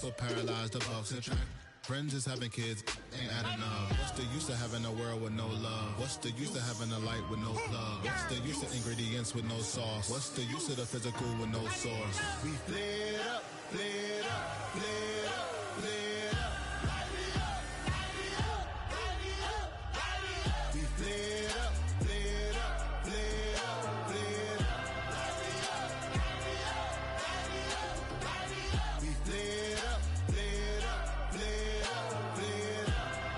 so paralyzed above the track. Friends is having kids, ain't adding up. What's the use of having a world with no love? What's the use of having a light with no plug? What's the use of ingredients with no sauce? What's the use of the physical with no source? We flared up, flared up, flared up, flared up. Light me up, light me up, light me up, light me up. We flared up, flared up, flared up, flared up. Light me up, light me up, light me up, light me up. We flared up, flared up, flared up, flared up. Light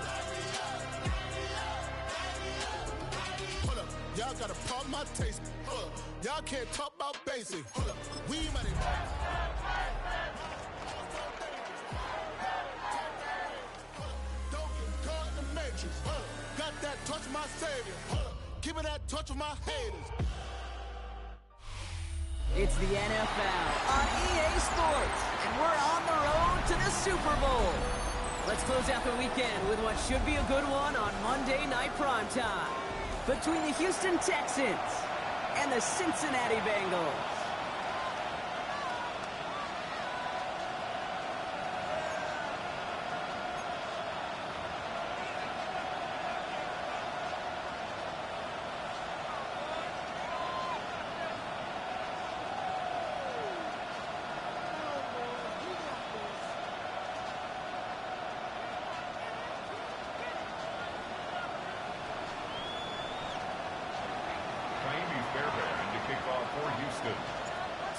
me up, light me up, light me up, light me up. Hold up, y'all got a problem, my taste. Hold up, y'all can't talk about basic. Hold up, we money. Got that touch my savior. Give me that touch of my haters. It's the NFL on EA Sports, and we're on the road to the Super Bowl. Let's close out the weekend with what should be a good one on Monday Night Primetime between the Houston Texans and the Cincinnati Bengals.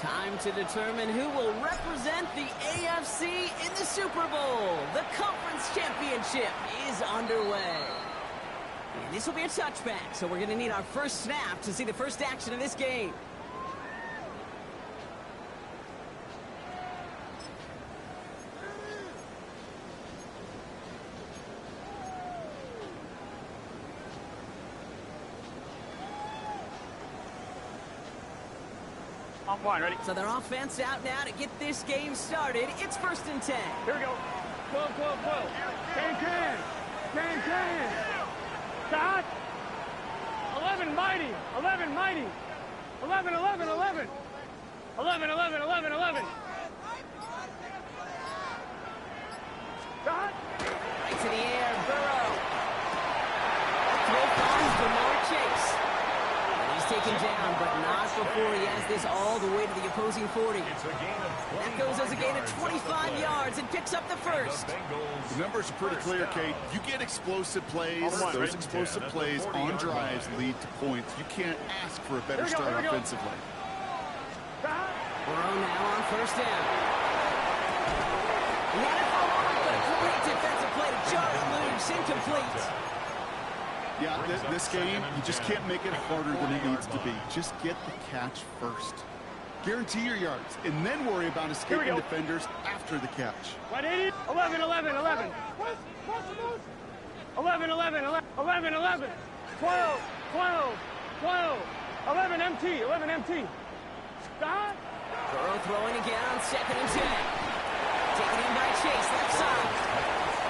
Time to determine who will represent the AFC in the Super Bowl. The Conference Championship is underway. And this will be a touchback, so we're going to need our first snap to see the first action of this game. On one, ready? So their offense out now to get this game started. It's 1st and 10. Here we go. 12, 12, 12. 10, 10. 10, 10. Stop. 11, mighty. 11, mighty. 11, 11, 11. 11, 11, 11, 11. Stop. Right to the air, Burrow. Throw finds Jamar Chase. Taken down, but not before he has this all the way to the opposing 40. That goes as a gain of 25 yards and picks up the first. The numbers are pretty clear, Kate. You get explosive plays. Those explosive plays on drives lead to points. You can't ask for a better start offensively. Burrow now on 1st down. He had it for a moment, but a great defensive play to jar it loose, incomplete. Yeah, this game, you just can't make it harder than it needs to be. Just get the catch first. Guarantee your yards, and then worry about escaping defenders after the catch. 180, 11, 11, 11. 11, 11, 11, 11. 12, 12, 12. 11 MT, 11 MT. Stop. Burrow throwing again on 2nd and 10. Taken in by Chase, left side.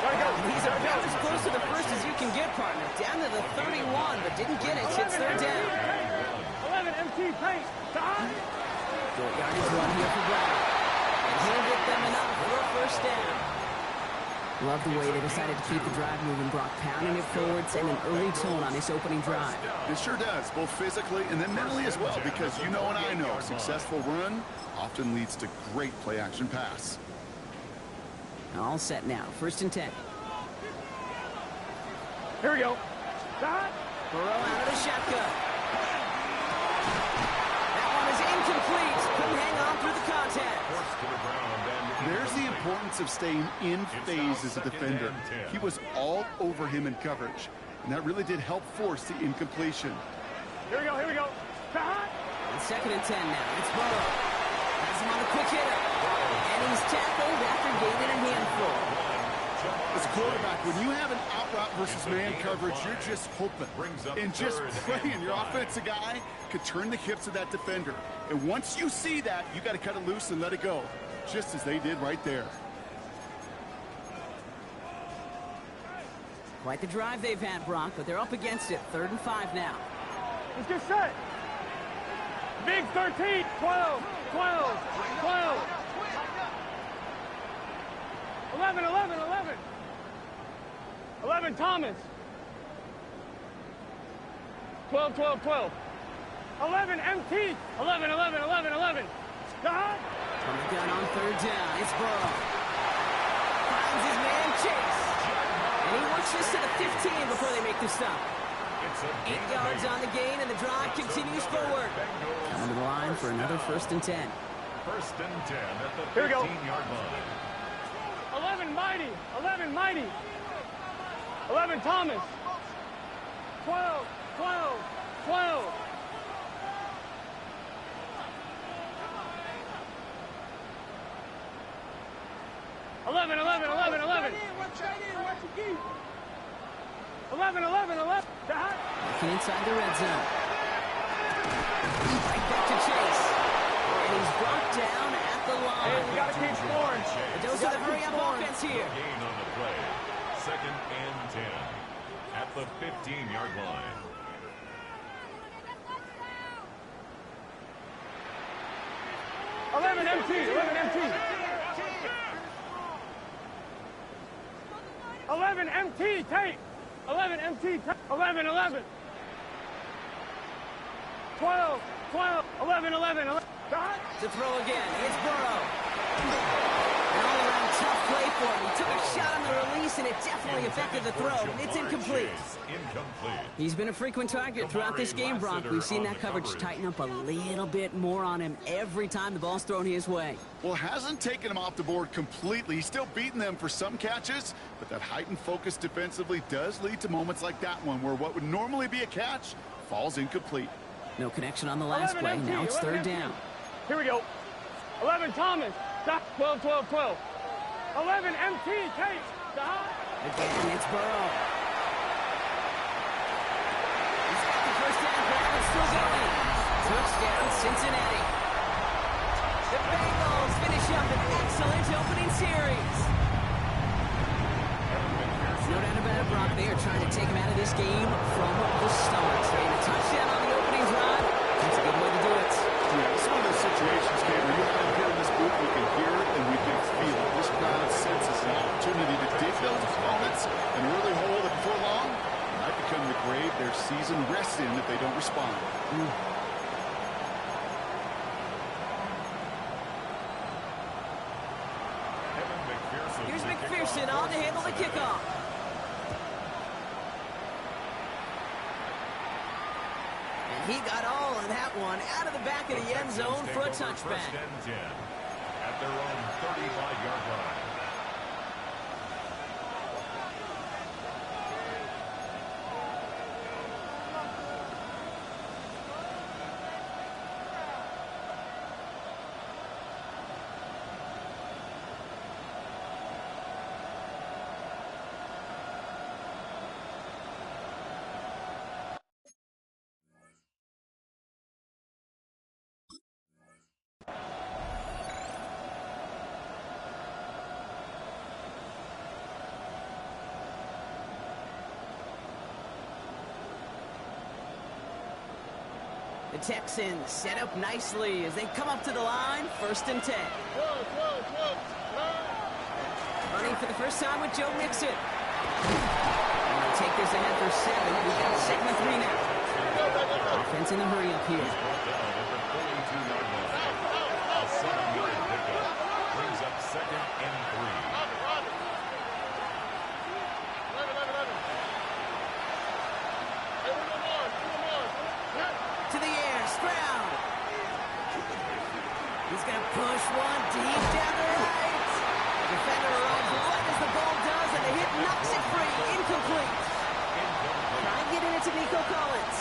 He's about as close to the first as you can get, partner. Down to the 31, but didn't get it. It's 3rd down. 11 MT paint. Stop. Short yardage run here for Brown. And he'll get them enough for a 1st down. Love the way they decided to keep the drive moving, Brock, pounding it forward, setting an early tone on this opening drive. It sure does, both physically and then mentally as well, because you know and I know, a successful run often leads to great play-action pass. All set now. 1st and 10. Here we go. Stop. Burrow out of the shotgun. That one is incomplete. Couldn't hang on through the contact. There's the importance of staying in phase as a defender. He was all over him in coverage, and that really did help force the incompletion. Here we go, here we go. Stop. And 2nd and 10 now. It's Burrow. Has him on a quick hitter. And he's tackled after gaining a handful. As a quarterback, when you have an out-route versus man coverage, you're just hoping and just praying your offensive guy could turn the hips of that defender. And once you see that, you got to cut it loose and let it go, just as they did right there. Quite the drive they've had, Brock, but they're up against it. 3rd and 5 now. Let's get set. Big 13, 12, 12, 12. 11, 11, 11. 11, Thomas. 12, 12, 12. 11, MT. 11, 11, 11, 11. Stop. From the gun on third down, it's Burrow. Finds his man Chase. And he works this to the 15 before they make the stop. 8 yards on the gain, and the drive continues forward. Coming to the line for another 1st and 10. 1st and 10 at the 15-yard line. 11, Mighty. 11, Mighty. 11, Thomas. 12, 12, 12. Eleven, 11, 11, 11. 11, 11, 11. Looking inside the red zone. Right back to Chase. And he's brought down at the line. Hey, we got to keep scoring. The dose of the hurry-up offense here. Gain on the play. 2nd and 10 at the 15-yard line. MT, 11 MT. 11 MT, tape. 11 MT, 11, 11. 12, 12, 11, 11, 11. To throw again, it's Burrow. An all-around tough play for him. He took a shot on the release, and it definitely affected the throw. It's incomplete. He's been a frequent target throughout this game, Brock. We've seen that coverage tighten up a little bit more on him every time the ball's thrown his way. Well, hasn't taken him off the board completely. He's still beating them for some catches, but that heightened focus defensively does lead to moments like that one where what would normally be a catch falls incomplete. No connection on the last play. Now it's 3rd down. Here we go. 11 Thomas. Stop. 12, 12, 12. 11 MT. Take. Stop. Again, it's Burrow. He's got the first down grab. It's still going. Touchdown, Cincinnati. The Bengals finish up an excellent opening series. No doubt about it, Brock. They are trying to take him out of this game from the start. And a touchdown on the opening drive. That's a good way to do it. Yeah, it's one of those situations, Kate, where you have here in this booth, we can hear it and we can feel it. This crowd senses an opportunity to dig those opponents an early hole that before long might become the grave their season rests in if they don't respond. Here's McPherson on to handle the kickoff. And he got all of that one out of the back of the end zone for a touchback. 1st and 10 at their own 35-yard line. The Texans set up nicely as they come up to the line, 1st and 10. Running for the first time with Joe Mixon. And they'll take this ahead for 7. We've got 2nd and 3 now. Offense in the hurry up here. A 7-yard pickup brings up 2nd and 3. To the air, Stroud. He's going to push one deep down the right. The defender arrives right as the ball does, and the hit knocks it free. Incomplete. Trying to get it into Nico Collins.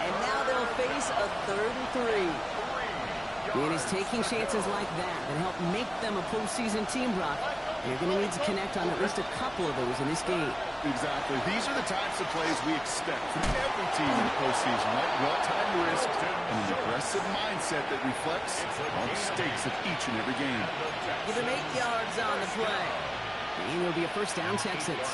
And now they'll face a 3rd and 3. It is taking chances like that help make them a postseason team, Brock. You're going to need to connect on at least a couple of those in this game. Exactly. These are the types of plays we expect from every team in the postseason, right? Well-timed risk and an aggressive mindset that reflects on the stakes of each and every game. Give him 8 yards on the play. And it'll be a 1st down, Texans.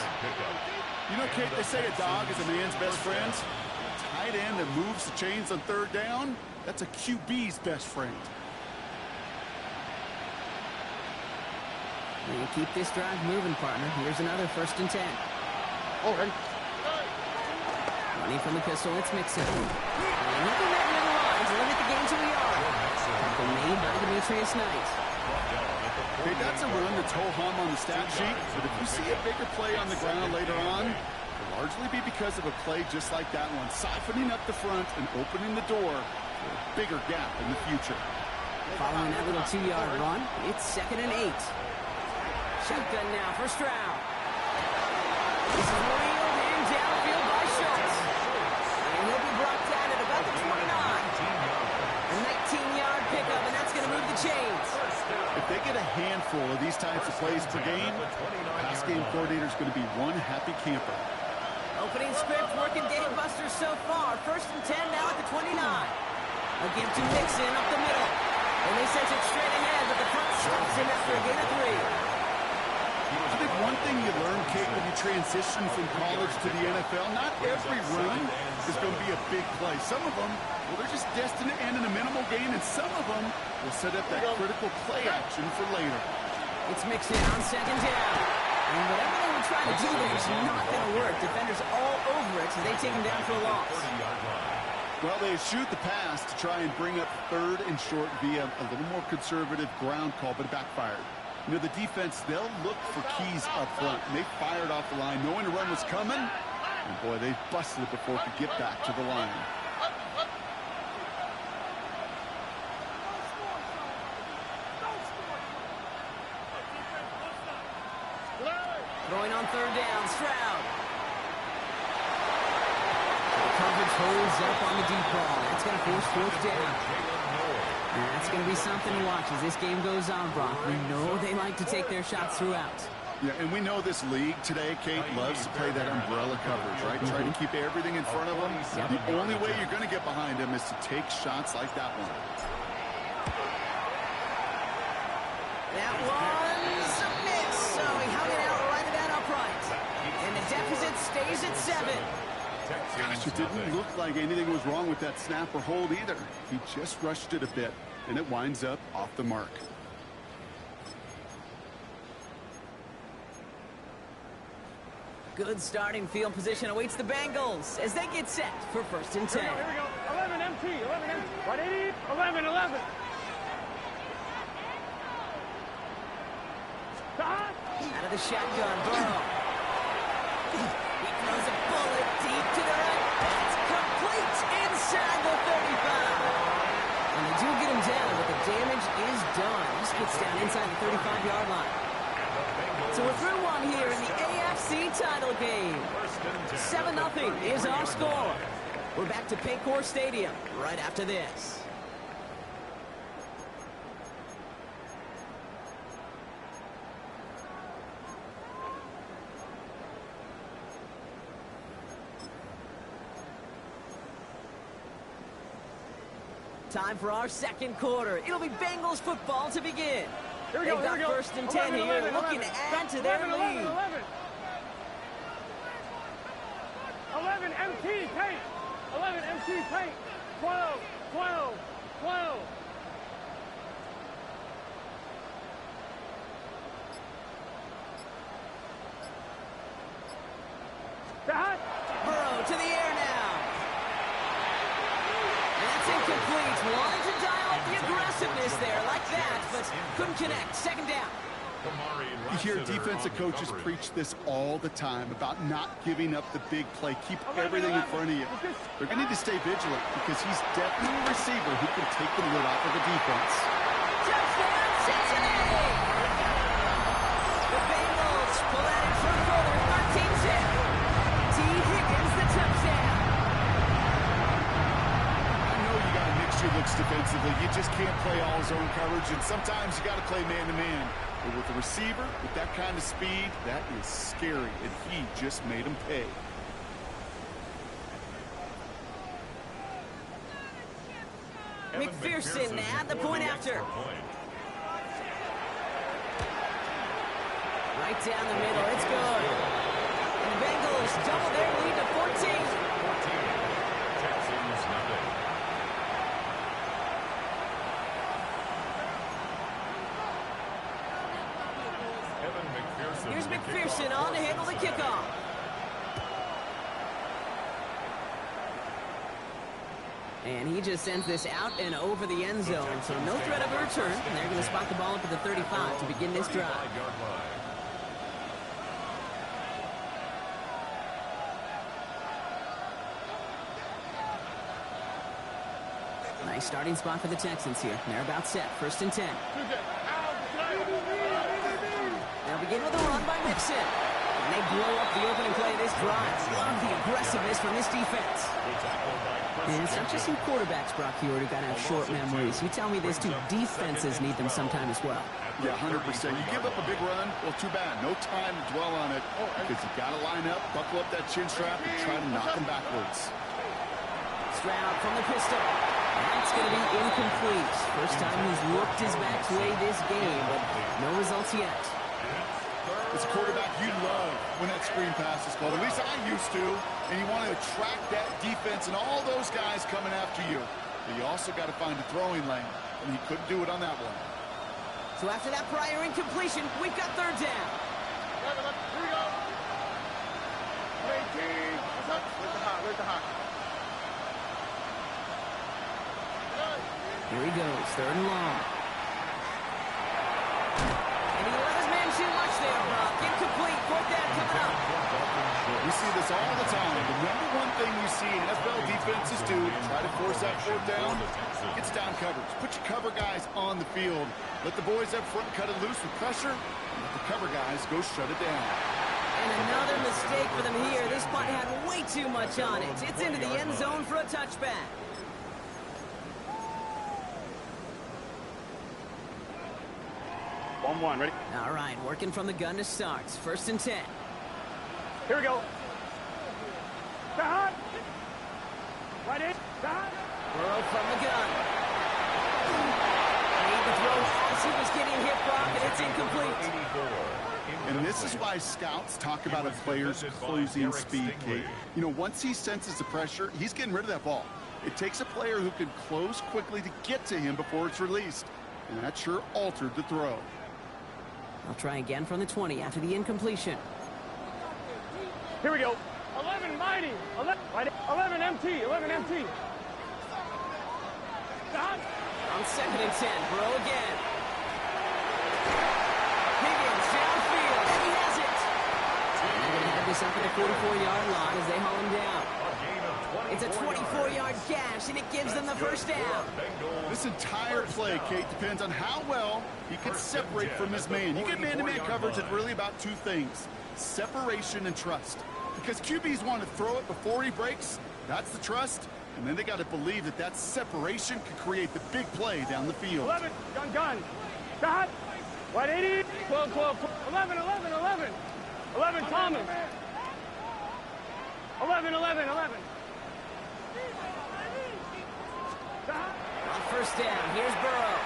You know, Kate, they say a dog is a man's best friend. A tight end that moves the chains on 3rd down, that's a QB's best friend. And keep this drive moving, partner. Here's another 1st and 10. Already. Running from the pistol, it's Mixon. And looking at the line to limit the game to a yard. Tackle made by Demetrius Knight. Okay, that's a run that's ho-hum on the stat sheet, but if you see a bigger play on the ground later on, it'll largely be because of a play just like that one, siphoning up the front and opening the door for a bigger gap in the future. Following that little 2-yard run, it's 2nd and 8. Shotgun now for Stroud. This is reeled in downfield by Schultz. And he'll be brought down at about the 29. A 19-yard pickup, and that's going to move the chains. If they get a handful of these types of plays per game, pass game coordinator is going to be one happy camper. Opening script working gangbusters so far. 1st and 10 now at the 29. A give to Mixon up the middle. And they send it straight ahead, but the front stops him after a gain of 3. I think one thing you learn, Kate, when you transition from college to the NFL, not every run is going to be a big play. Some of them, well, they're just destined to end in a minimal gain, and some of them will set up that critical play action for later. It's Mixon on 2nd down. And whatever they were trying to do there is not going to work. Defenders all over it, so they take him down for a loss. Well, they shoot the pass to try and bring up 3rd and short via a little more conservative ground call, but it backfired. You know, the defense, they'll look for keys up front. And they fired off the line knowing the run was coming. And, boy, they busted it before it could get back to the line. Throwing on 3rd down, Stroud. The coverage holds up on the deep ball. That's going to force 4th down. And that's going to be something to watch as this game goes on, Brock. We know they like to take their shots throughout. Yeah, and we know this league today, Kate, loves to play that umbrella coverage, right? Try to keep everything in front of them. The only way you're going to get behind them is to take shots like that one. That was a miss, so he hung it out right at that upright. And the deficit stays at 7. Gosh, it didn't look like anything was wrong with that snap or hold either. He just rushed it a bit, and it winds up off the mark. Good starting field position awaits the Bengals as they get set for 1st and 10. Here we go. 11 MT. 11 MT. Right, 80. 11. 11. Out of the shotgun, Burrow. He throws a bullet deep to the right. It's complete inside the 35. And they do get him down, but the damage is done. Just gets down inside the 35-yard line. So we're through one here in the AFC title game. 7-0 is our score. We're back to Paycor Stadium right after this. Time for our 2nd quarter. It'll be Bengals football to begin. Here we They've go, got here we go. 1st and 10 here, looking to add to their 11, lead. 11 MT paint. 11 MT paint. 12, 12, 12. Burrow to the air now. And that's incomplete. Wanted to dial up the aggressiveness there like that, but couldn't connect. 2nd down. You hear defensive coaches preach this all the time about not giving up the big play. Keep everything in front of you. They're going to need to stay vigilant because he's definitely a receiver who can take the lid off of the defense. Touchdown, Cincinnati! The Bengals pull out in front further, 13-zip. T. Higgins, the touchdown. I know you got to mix your looks defensively. You just can't play all zone coverage, and sometimes you got to play man-to-man. But with a receiver, with that kind of speed, that is scary, and he just made him pay. McPherson at the point after. Right down the middle, it's good. And the Bengals double their lead to 14. Texans nothing. McPherson on to handle the kickoff. And he just sends this out and over the end zone, so no threat of a return. And they're going to spot the ball up at the 35 to begin this drive. Nice starting spot for the Texans here. They're about set. 1st and 10. They'll begin with a run by Mixon. And they blow up the opening play of this drive. Love the aggressiveness from this defense. And it's not just some quarterbacks, Brock Hewitt, who got to have short memories. You tell me this too. Defenses need them sometime as well. Yeah, 100%. You give up a big run, well, too bad. No time to dwell on it because you got to line up, buckle up that chin strap, and try to knock them backwards. Stroud from the pistol. That's going to be incomplete. First time he's looked his back's way this game, but no results yet. As a quarterback, you love when that screen pass is called. At least I used to. And you want to attract that defense and all those guys coming after you. But you also got to find a throwing lane, and he couldn't do it on that one. So after that prior incompletion, we've got 3rd down. Here we go. 18. Where's the hot? Here he goes, 3rd and long. And he let his man too much there, Brock. Incomplete, 4th down coming up. We see this all the time. The number one thing you see NFL defenses do, try to force that 4th down, it's down coverage. Put your cover guys on the field. Let the boys up front cut it loose with pressure, and let the cover guys go shut it down. And another mistake for them here. This punt had way too much on it. It's into the end zone for a touchback. One, ready? All right, working from the gun to start. 1st and 10. Here we go. Stop. Right in. Stop. Burrow from the gun. Made the throw as he was getting hit, Brock, and it's incomplete. And this is why scouts talk about a player's closing speed, Kate. You know, once he senses the pressure, he's getting rid of that ball. It takes a player who can close quickly to get to him before it's released. And that sure altered the throw. I'll try again from the 20 after the incompletion. Here we go. 11 mighty. 11 MT. 11 MT. Stop. On 2nd and 10, Burrow again. Higgins downfield, and he has it. And they're going to have this up at the 44-yard line as they haul him down. It's a 24-yard gash, and it gives them the 1st down. This entire play, Kate, depends on how well he can separate from his man. You get man-to-man coverage, it's really about 2 things, separation and trust. Because QBs want to throw it before he breaks, that's the trust, and then they got to believe that that separation can create the big play down the field. 11, gun. Stop. Right 80. 12. 11. 11 Thomas. 11. On 1st down, here's Burrow.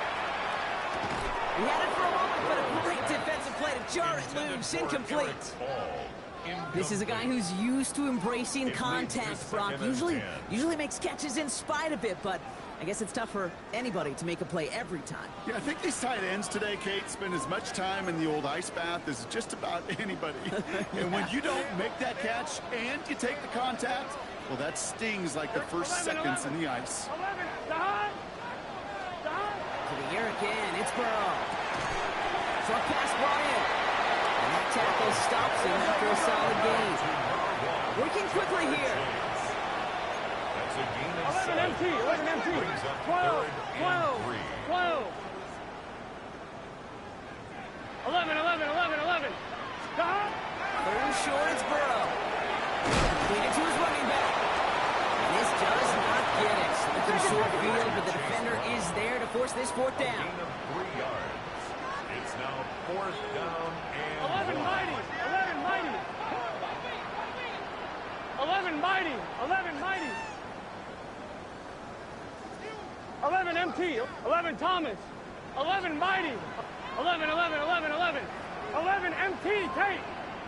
He had it for a moment, but a great defensive play to jar it loose. Incomplete. This is a guy who's used to embracing contact, Brock. Usually makes catches in spite of it, but I guess it's tough for anybody to make a play every time. Yeah, I think these tight ends today, Kate, spend as much time in the old ice bath as just about anybody. And when you don't make that catch and you take the contact, well, that stings like the first seconds in the ice. 11. Stop. To the air again, it's Burrow. Short pass brought in. And that tackle stops him after a solid gain. Working quickly here. 11 MT. 12. 11. Stop. 3rd and short, it's Burrow. Lead it to his running back. And this does not get it. Looking short field, but the defender is there to force this 4th down. 3 yards. It's now 4th down and 11 mighty. 11 MT. 11 Thomas. 11 mighty. 11 MT Tate.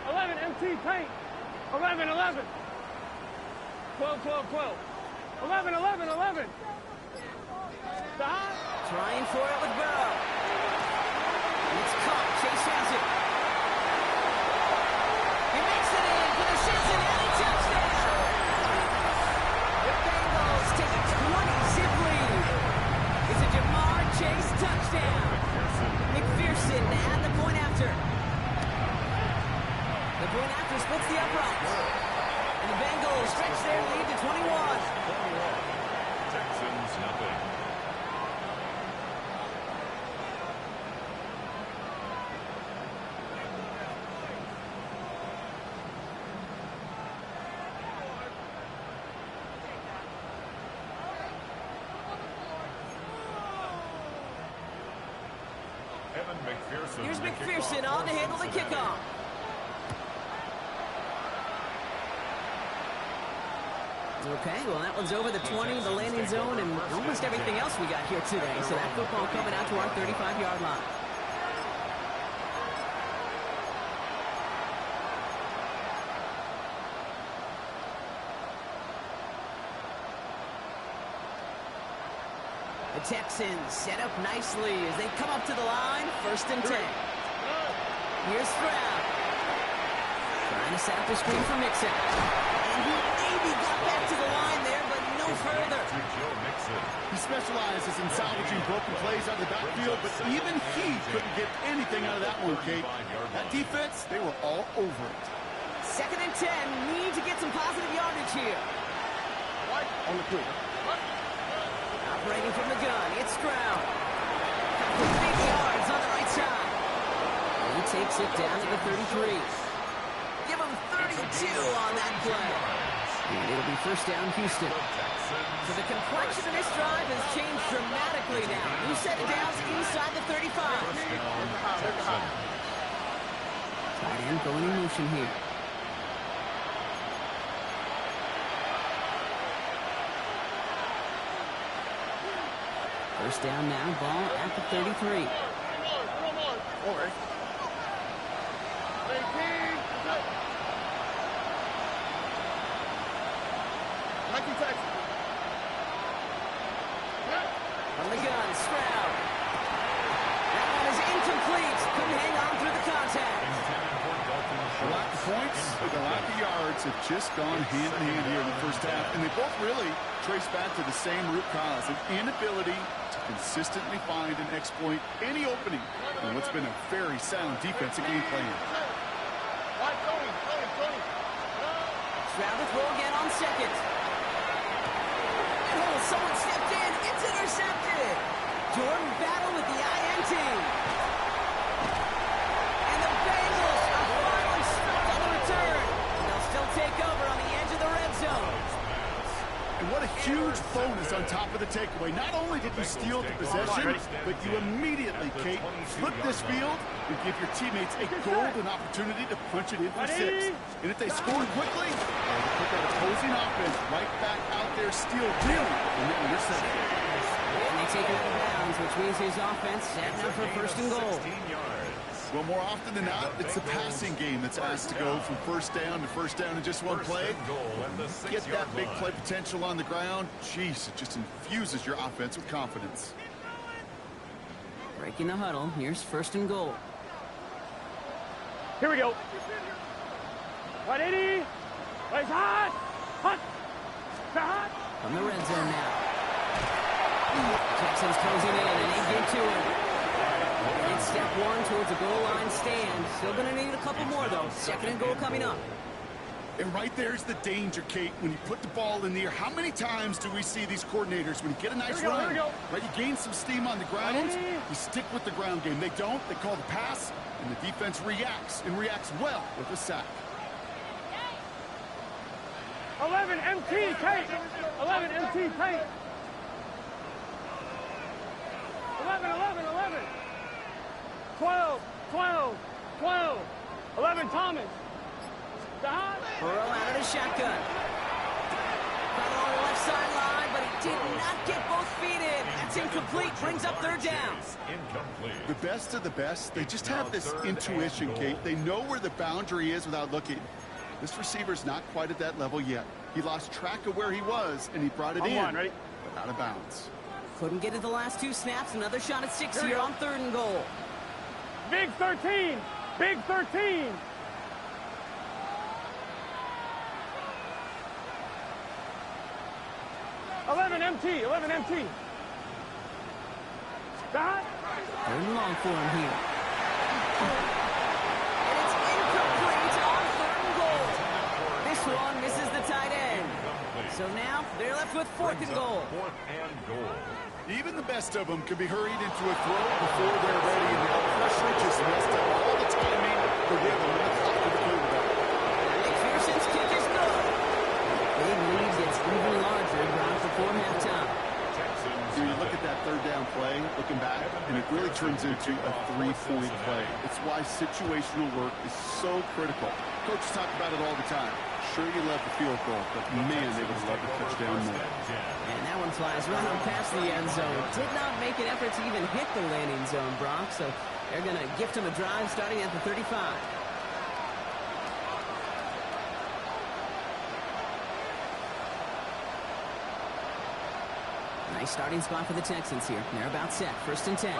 11 MT Tate. 11. 12. 11. Stop. Trying for it with Burrow. And it's caught. Chase has it. Point after splits the uprights. And the Bengals stretch their lead to 21. Texans nothing. Here's McPherson on to handle the kickoff. Okay, well, that one's over the 20, the landing zone, and almost everything else we got here today. So that football coming out to our 35-yard line. The Texans set up nicely as they come up to the line. 1st and 10. Here's Stroud. Trying to set up the screen for Mixon. And he maybe got back to the line there, but no further. He specializes in salvaging broken plays out of the backfield, but even he couldn't get anything out of that one, Kate. That defense, they were all over it. 2nd and 10. Need to get some positive yardage here. On the quick. Operating from the gun, it's Stroud. For 8 yards on the right side. He takes it down to the 33. Give him 32 on that play. And it'll be 1st down, Houston. So the complexion of this drive has changed dramatically now. New set of downs inside the 35. Tight end going in motion here. First down now, ball at the 33. From the gun, Stroud. That one is incomplete. Couldn't hang on through the contact. The lack of points, the lack of yards have just gone hand in hand here in the first half, and they both really trace back to the same root cause, an inability to consistently find and exploit any opening in what's been a very sound defensive game plan. Stroud to throw again on 2nd. Oh, someone stepped in. It's intercepted. Jordan Battle with the INT. And the Bengals are finally stripped on the return. And they'll still take over on the edge of the red zone. And what a huge bonus on top of the takeaway. Not only did you steal the possession, but you immediately, Kate, flip this field and give your teammates a golden opportunity to punch it in for 6. And if they score quickly, they put that opposing offense right back out there, steal really, and then intercept. And they take it out of bounds, which means his offense setting up for 1st and goal. Well, more often than not, it's the passing game that's asked to go from 1st down to 1st down in just one play. Get that big play potential on the ground. Jeez, it just infuses your offense with confidence. Breaking the huddle. Here's 1st and goal. Here we go. 180. Plays hot. Hot. Hot. From the red zone now. Texans closing in, and they get to him. It's step 1 towards the goal line stand. Still going to need a couple more, though. 2nd and goal coming up. And right there's the danger, Kate. When you put the ball in the air, how many times do we see these coordinators, when you get a nice run, right, you gain some steam on the ground, you stick with the ground game. They don't. They call the pass, and the defense reacts, and reacts well with a sack. 11 MT, Kate. 11 MT, Kate. 11. 12. 11, Thomas. Burrow out of the shotgun. Got it on the left sideline, but he did not get both feet in. That's incomplete. Brings up 3rd down. The best of the best, they just have this intuition, Kate. They know where the boundary is without looking. This receiver's not quite at that level yet. He lost track of where he was, and he brought it in, but out of bounds. Couldn't get it the last 2 snaps. Another shot at 6 here on 3rd and goal. Big 13. Big 13. Eleven MT. 11 MT. That. 3rd and long for him here. And it's incomplete on left with 4th and goal. 4th and goal. Even the best of them could be hurried into a throw before they're ready, and the pressure just messed up all the timing, the rhythm, and the clock of the quarterback. McPherson's kick is good. Big lead gets even larger around before halftime. You look at that 3rd down play, looking back, and it really turns into a 3-point play. It's why situational work is so critical. Coaches talk about it all the time. Sure, you love the field goal, but man, they would love the touchdown more. And that one flies right on past the end zone. Did not make an effort to even hit the landing zone, Brock, so they're going to gift him a drive starting at the 35. Nice starting spot for the Texans here. They're about set. 1st and 10.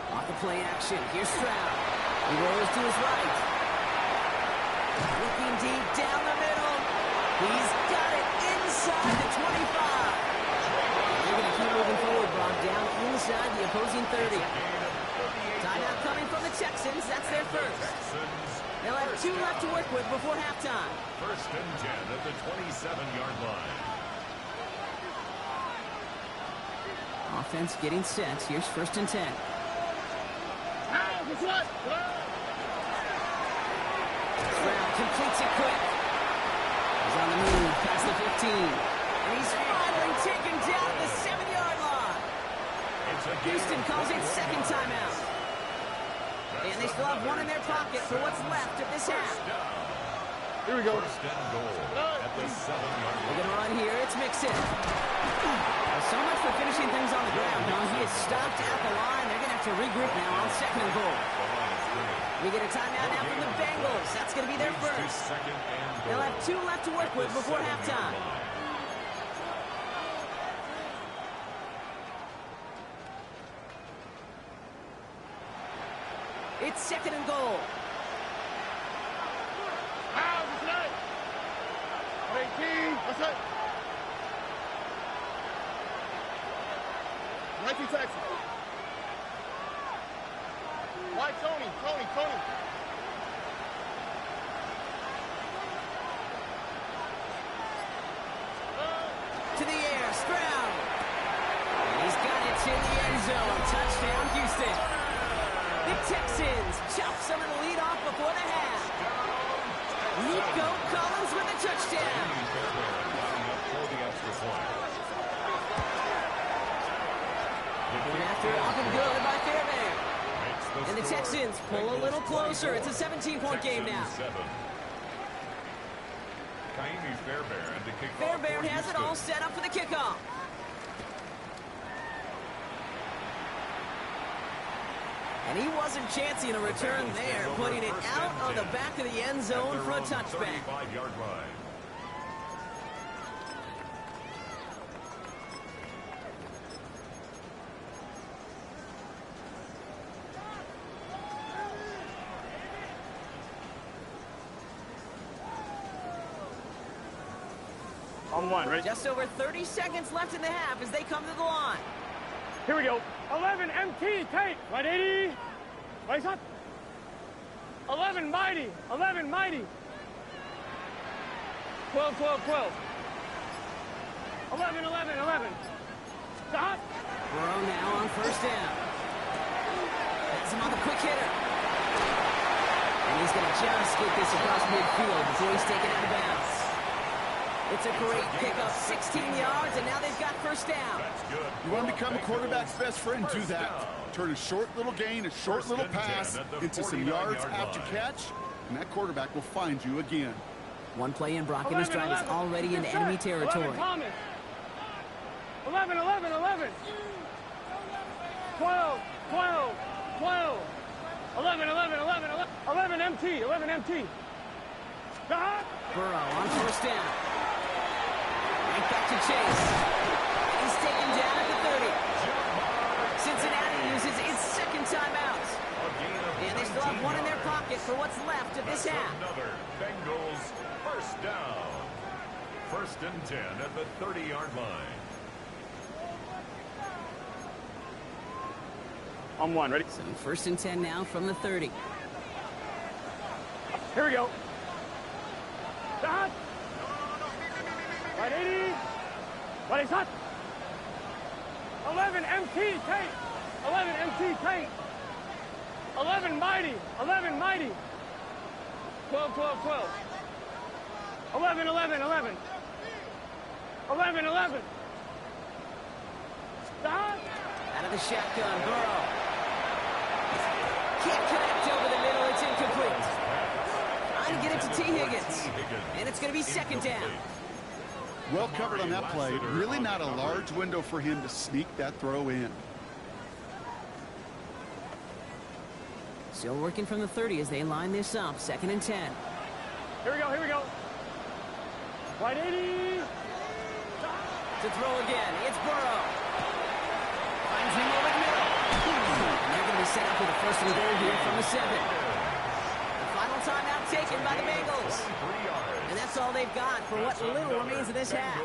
Off the play action. Here's Stroud. He rolls to his right. Looking deep down the middle. He's got it inside the 25. They're going to keep moving forward, Brock, down inside the opposing 30. Timeout coming from the Texans. That's their first. They'll have 2 left to work with before halftime. 1st and 10 at the 27-yard line. Offense getting set. Here's 1st and 10. Stroud completes it quick. He's on the move past the 15. And he's finally taken down at the 7-yard line. Houston calls it 2nd timeout. And they still have 1 in their pocket for what's left of this half. Here we go. 1st and goal at the 7-yard line. We're going to run here. It's Mixon. So much for finishing things on the ground. Now he is stopped at the line. They're going to have to regroup now on 2nd and goal. We get a timeout now from the Bengals. That's going to be their first. They'll have 2 left to work with before halftime. It's 2nd and goal. 18. What's up? 19 Texans. Why Tony? To the air, Stroud. And he's got it to the end zone. Touchdown, Houston. The Texans chop some of the lead off before the half. Nico Collins with a touchdown. And after off and good by Fairbairn. And the Texans pull a little closer. It's a 17-point game now. Fairbairn has it all set up for the kickoff. And he wasn't chancing a return there, putting it out on the back of the end zone for a touchback. On 1, ready? Just over 30 seconds left in the half as they come to the line. Here we go. 11 MT, take. Right, 80. Right, shot. 11 mighty. 11 mighty. 12, 12, 12. 11, 11, 11. Stop. Burrow now on 1st down. Has him on the quick hitter. And he's going to just get this across midfield before he's taken out of bounds. It's a great pickup, 16 yards, and now they've got 1st down. You want to become a quarterback's best friend, do that. Turn a short little gain, a short little pass into some yards after catch, and that quarterback will find you again. One play in, Brock, and his drive is already into enemy territory. 11, 11, 11. 12, 12, 12. 11, 11, 11, 11. 11 MT, 11 MT. Stop. Burrow on 1st down. Right back to Chase. He's taken down at the 30. Cincinnati uses its 2nd timeout. And they still have 1 in their pocket for what's left of this half. Another Bengals 1st down. 1st and 10 at the 30-yard line. On one, ready? So first and 10 now from the 30. Here we go. Start. Right 80. Right shot. 11 MT Tate. 11 MT Tate. 11 mighty. 11 mighty. 12, 12, 12. 11, 11, 11. 11, 11. Start. Out of the shotgun, Burrow. Can't connect over the middle. It's incomplete. Trying to get it to T. Higgins. And it's going to be second down. Well covered on that play. Really not a large window for him to sneak that throw in. Still working from the 30 as they line this up. Second and 10. Here we go, here we go. Right 80. To throw again. It's Burrow. Finds him over the middle. And they're going to be set up with a first and goal here from the 7. The final timeout taken by the Bengals. And that's all they've got for what little remains of this half.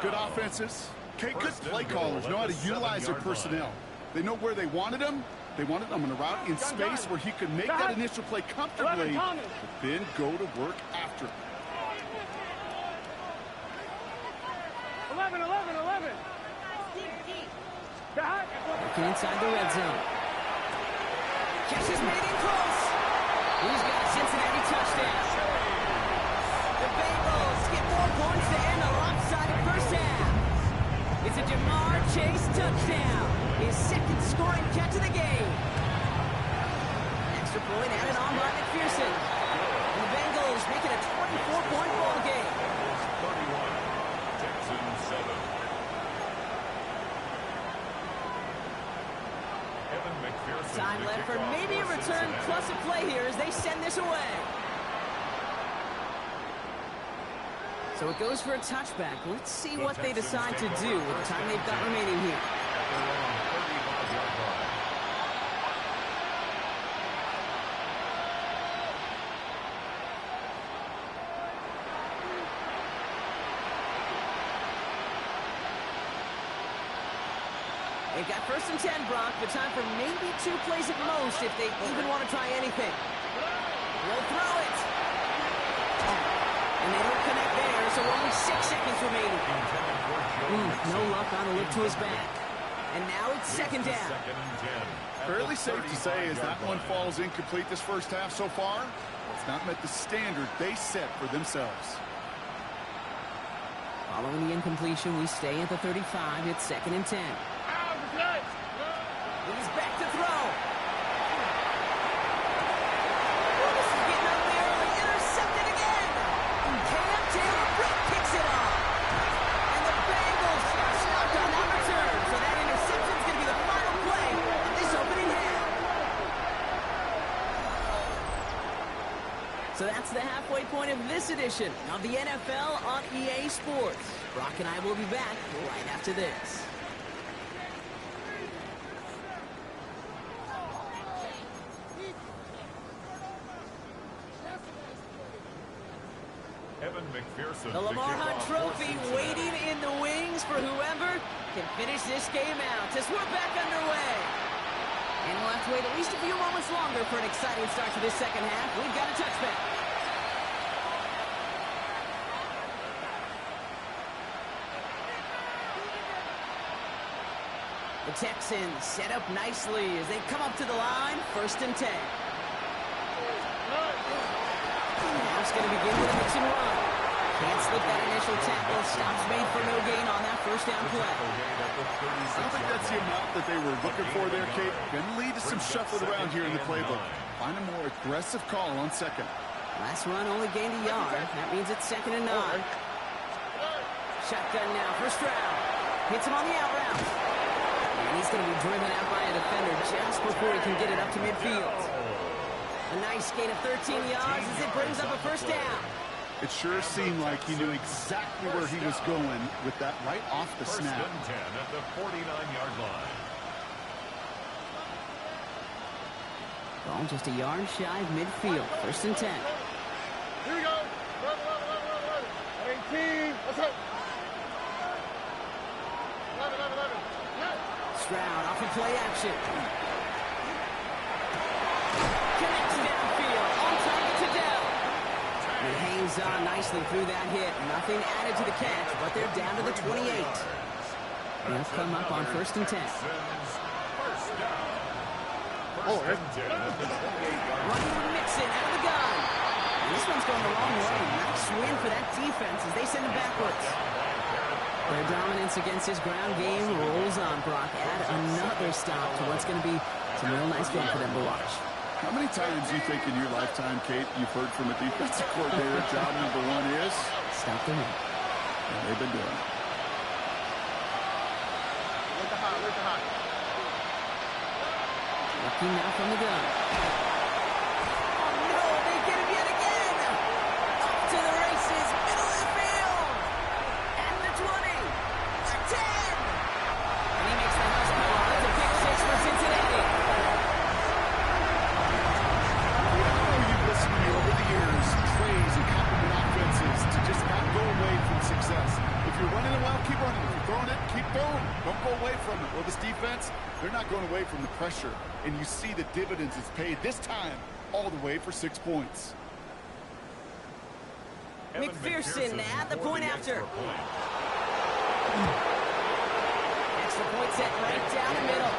Good offenses. Okay, good play callers know how to utilize their personnel. They know where they wanted them. They wanted them on a route in space where he could make that initial play comfortably, but then go to work after. 11, 11, 11. Working inside the red zone. Catch is made in close. He's got a Cincinnati touchdown. The Bengals get 4 points to end the lopsided first half. It's a Jamar Chase touchdown. His second scoring catch of the game. Extra point added on by McPherson. And the Bengals make it a 24-point ball game. 31, Texans 7. Time left for maybe a return plus a play here as they send this away. So it goes for a touchback. Let's see what they decide to do with the time they've got remaining here. They've got first and 10, Brock, but time for maybe 2 plays at most if they even want to try anything. They'll throw it. And they don't connect there, so only 6 seconds remaining. No luck on a look to his back. And now it's second down. Fairly safe to say as that one falls incomplete this first half so far, it's not met the standard they set for themselves. Following the incompletion, we stay at the 35. It's second and 10. He's back to throw. Oh, this is getting up there early. Intercepted again. And Cam Taylor-Britt picks it off. And the Bengals are stopped on that return. So that interception is going to be the final play of this opening half. So that's the halfway point of this edition of the NFL on EA Sports. Brock and I will be back right after this. The Lamar Hunt Trophy waiting in the wings for whoever can finish this game out as we're back underway. And we'll have to wait at least a few moments longer for an exciting start to this second half. We've got a touchback. The Texans set up nicely as they come up to the line, first and 10. Now it's going to begin with a mix and run. Can't slip that initial tackle. Stops made for no gain on that first down play. I don't think that's the amount that they were looking for there, Kate. Going to lead to some shuffling around here in the playbook. Find a more aggressive call on second. Last run only gained a yard. That means it's second and 9. Shotgun now, first round. Hits him on the out route. And he's going to be driven out by a defender just before he can get it up to midfield. A nice gain of 13 yards as it brings up a first down. It sure seemed like he knew exactly where he was going with that right off the snap. First and 10 at the 49-yard line. Ball just a yard shy of midfield. First and 10. Here we go. 18. Let's go. 11. Stroud off of play action. Connects downfield. On target to Dell. He hangs on nicely through that hit. Nothing added to the catch, but they're down to the 28. They'll come up on 1st and 10. Running with Mixon out of the gun. This one's going the wrong way. Nice win for that defense as they send it backwards. Their dominance against his ground game rolls on. Brock add another stop to what's going to be some real nice game for them to watch. How many times do you think in your lifetime, Kate, you've heard from a defensive coordinator, job number one is? Stop the run. And they've been doing it. Looking now from the gun. Oh no, they get him yet again! Up to the races, middle of the field! At the 20, the 10! And he makes the house call. That's a pick 6 for Cincinnati. I know you've listened to me over the years, praise and compliment offenses to just not go away from success. If you're running it well, keep running. If you're throwing it, keep throwing. Don't go away from it. Well, this defense, they're not going away from the pressure. And you see the dividends it's paid this time all the way for 6 points. McPherson at the point after. Extra point set right down the middle.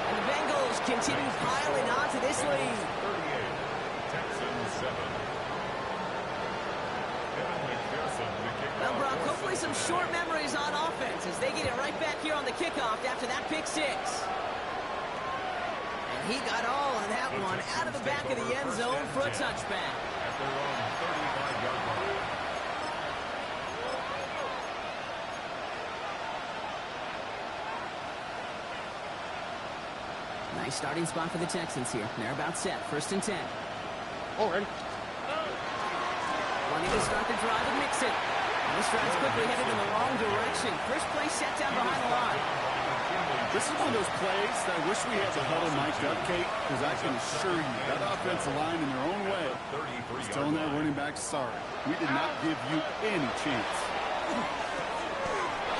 And the Bengals continue piling on to this lead. 38, Texans 7. Well, Brock, hopefully some short memories on offense as they get it right back here on the kickoff after that pick 6. And he got all of that one out of the back of the end zone for a touchback. At their own 35-yard line. Nice starting spot for the Texans here. They're about set. 1st and 10. Ready. Wanting to start the drive with Mixon. And this drive's quickly headed in the wrong direction. First play set down behind the line. This is one of those plays that I wish we had the huddle mic'd up, Kate, because I can assure you that offensive line in their own way is telling that running back, sorry, we did not give you any chance.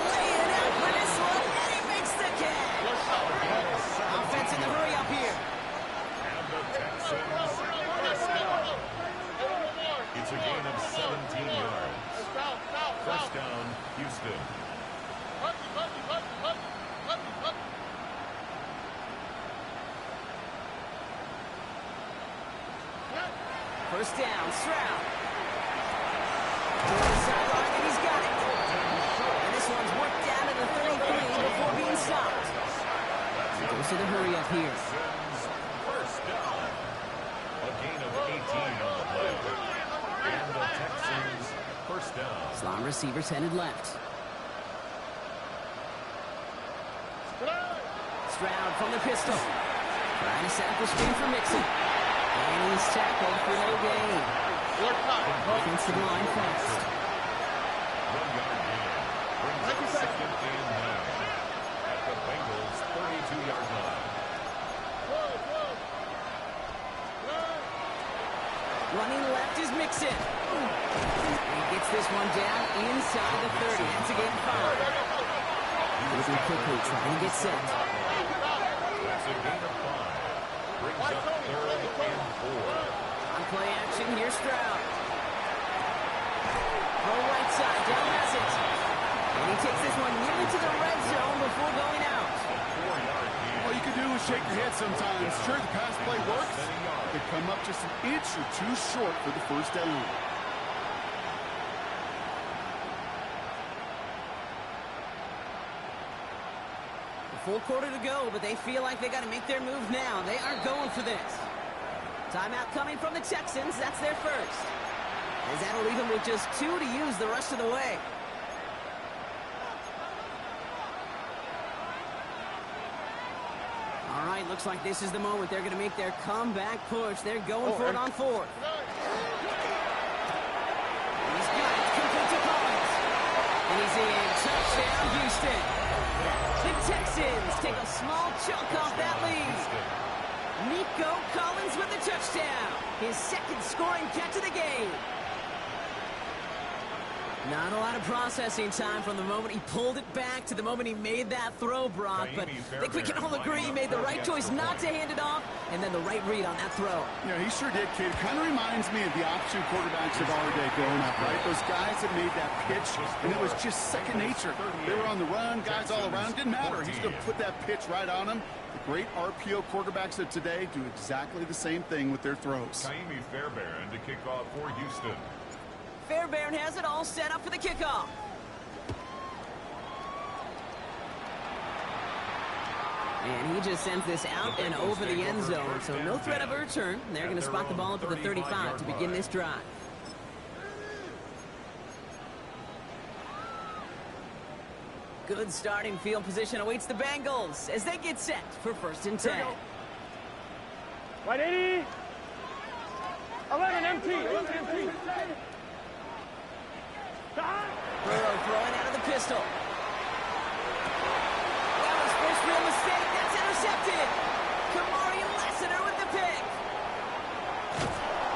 Laying out for this one, and he makes the catch. Offense in the hurry up here. And the Texans first down. It's a gain of 17 yards. First down, Houston. First down, Stroud. To the sideline, and he's got it. And this one's worked down to the 33 before being stopped. Goes to the hurry up here. First down. A gain of 18 on the play. And the Texans first down. Slot receivers headed left. Stroud from the pistol. Trying to set up the screen for Mixon. And he's tackled for no gain. Offensive line fast. 1 yard gain. Brings up 2nd and 9. At the Bengals 32-yard line. Running left is Mixon. And he gets this one down inside the 30. That's a gain of 5. Moving quickly, trying to get set. That's a gain of 5. Brings up 3rd and 4. On play action, here's Stroud. Throw right side, down has it. And he takes this one nearly to the red zone before going out. 4-yard gain. All you can do is shake your head sometimes. Sure, the pass play works. They come up just an inch or two short for the first down. Full quarter to go, but they feel like they got to make their move now. They are going for this. Timeout coming from the Texans. That's their first. As that'll leave them with just 2 to use the rest of the way. All right, looks like this is the moment they're going to make their comeback push. They're going for it on 4th. He's got it. Complete to Collins. And he's in. Touchdown, Houston. The Texans take a small chunk off that lead. Nico Collins with the touchdown. His 2nd scoring catch of the game. Not a lot of processing time from the moment he pulled it back to the moment he made that throw, Brock. But I think we can all agree he made the right choice not to hand it off, and then the right read on that throw. Yeah, he sure did, kid. Kind of reminds me of the option quarterbacks of our day growing up, right? Those guys that made that pitch, and it was just second nature. They were on the run, guys all around. Didn't matter. He's going to put that pitch right on them. The great RPO quarterbacks of today do exactly the same thing with their throws. Kaimi Fairbairn to kick off for Houston. Fairbairn has it all set up for the kickoff. And he just sends this out and over the end zone, so no threat of a return. They're going to spot the ball up to the 35 to begin this drive. Good starting field position awaits the Bengals as they get set for 1st and 10. 180. 11 empty. 11 empty. Burrow throwing out of the pistol. That was first real mistake. That's intercepted. Kamari Lassiter with the pick.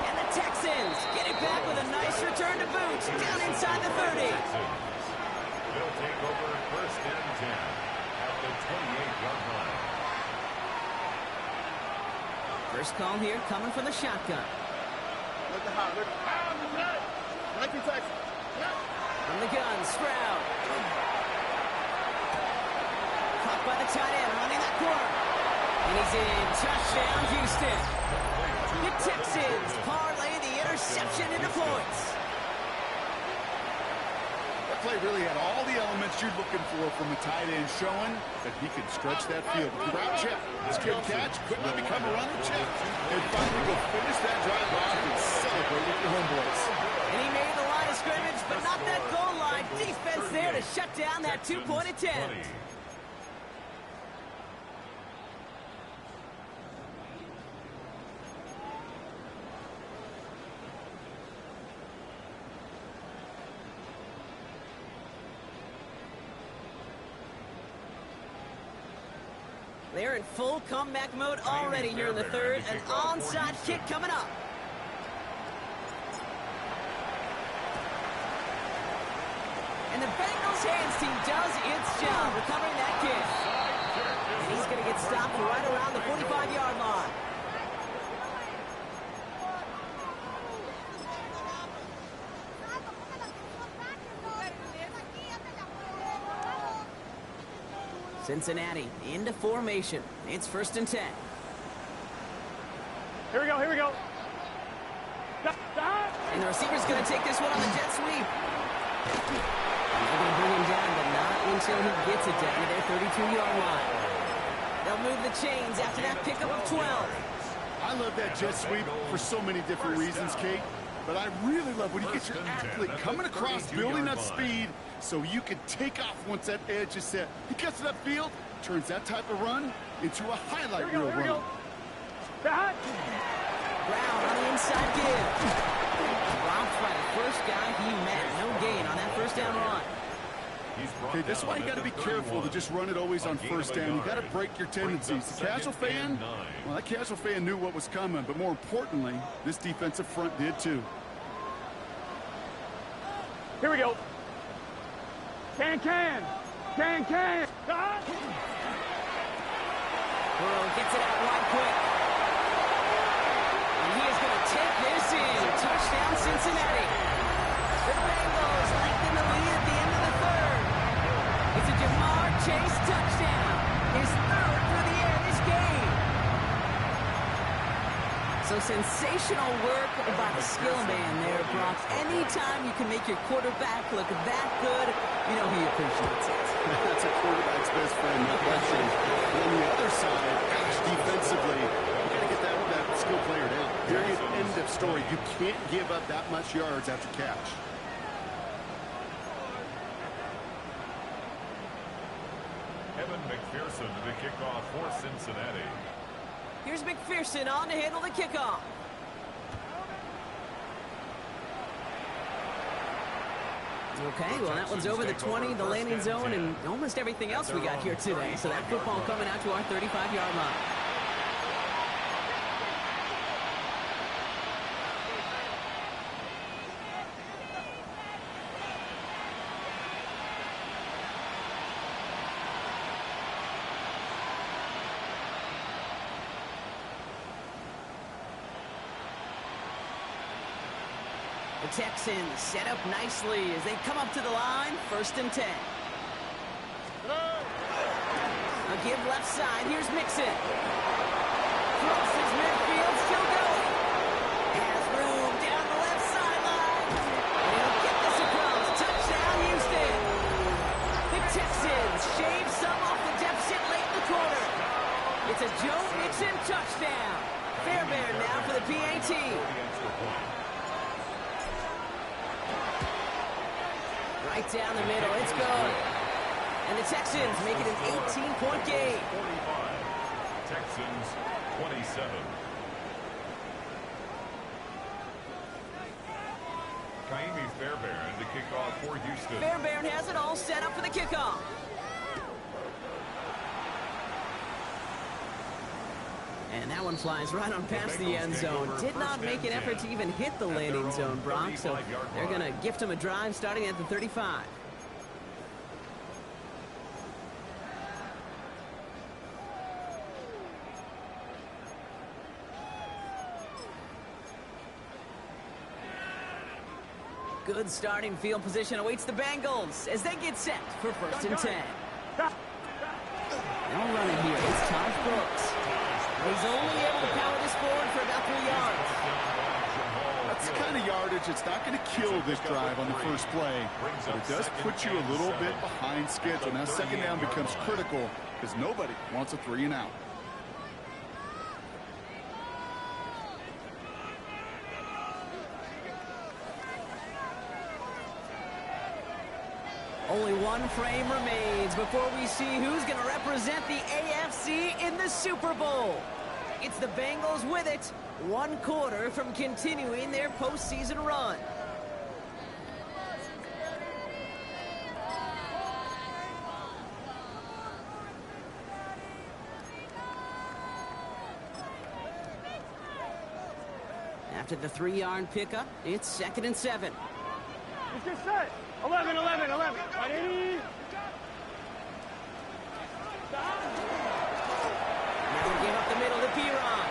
And the Texans get it back with a nice return to boot down inside the 30. They'll take over 1st and 10 at the 28-yard line. First call here coming from the shotgun. Look at how. Look. From the gun, Stroud. Caught by the tight end, running that corner. And he's in. Touchdown, Houston. The Texans parlay the interception into points. That play really had all the elements you're looking for from a tight end, showing that he can stretch that field. Grab check. This kid catch. Quickly become a running check. And finally go finish that drive off and celebrate with your homeboys. And he made the line of scrimmage, but not that goal line. Defense there to shut down that two-point attempt. They're in full comeback mode already here in the third. An onside kick coming up. And the Bengals hands team does its job recovering that kick. And he's going to get stopped right around the 45-yard line. Cincinnati into formation. It's 1st and 10. Here we go. Here we go. And the receiver's going to take this one on the jet sweep. They're going to bring him down, but not until he gets it down to their 32-yard line. They'll move the chains after that pickup of 12. I love that jet sweep for so many different reasons, Kate. But I really love when you get your athlete coming across, building up speed, so you can take off once that edge is set. He gets it upfield, turns that type of run into a highlight reel run. Brown on the inside give. Dropped by the first guy he met. No gain on that first down run. Okay, this is why you got to be careful to just run it always on first down. You got to break your tendencies. The casual fan, well, that casual fan knew what was coming, but more importantly, this defensive front did too. Here we go. Can. Burrow gets it out wide quick. And he is going to take this in. Touchdown, Cincinnati. The Bengals lengthen the lead at the end of the third. It's a Jamar Chase touchdown. His third for the air this game. So sensational work by the skill man there, Brock. Anytime you can make your quarterback look that good, you know he appreciates it. That's a quarterback's best friend, no question. And on the other side, gosh, defensively, you got to get that skill player down. Period, end of story. You can't give up that much yards after catch. Evan McPherson to kick off for Cincinnati. Here's McPherson on to handle the kickoff. Okay, well, that one's over the 20, the landing zone, and almost everything else we got here today. So that football coming out to our 35-yard line. The Texans set up nicely as they come up to the line, 1st and 10. A give left side. Here's Mixon. Crosses midfield, still going. Has room down the left sideline. He'll get this across. Touchdown, Houston. The Texans shave some off the deficit late in the quarter. It's a Joe Mixon touchdown. Fairbairn now for the PAT. Right down the middle. It's good. And the Texans make it an 18-point game. 45. Texans 27. Kaimi Fairbairn to kick off for Houston. Fairbairn has it all set up for the kickoff. And that one flies right on past the end zone. Did not make an effort to even hit the landing zone, Brock. So they're going to gift him a drive starting at the 35. Good starting field position awaits the Bengals as they get set for 1st and 10. They'll run it here. It's Todd Brooks. He's only able to power this forward for about 3 yards. That's the kind of yardage that's not going to kill this drive on the first play, but it does put you a little bit behind schedule. Now 2nd down becomes critical because nobody wants a 3 and out. Only one frame remains before we see who's going to represent the AFC in the Super Bowl. It's the Bengals with it, 1 quarter from continuing their postseason run. After the 3-yard pickup, it's 2nd and 7. Let's get set. 11, 11, 11. Ready? Now we give up the middle to Piron.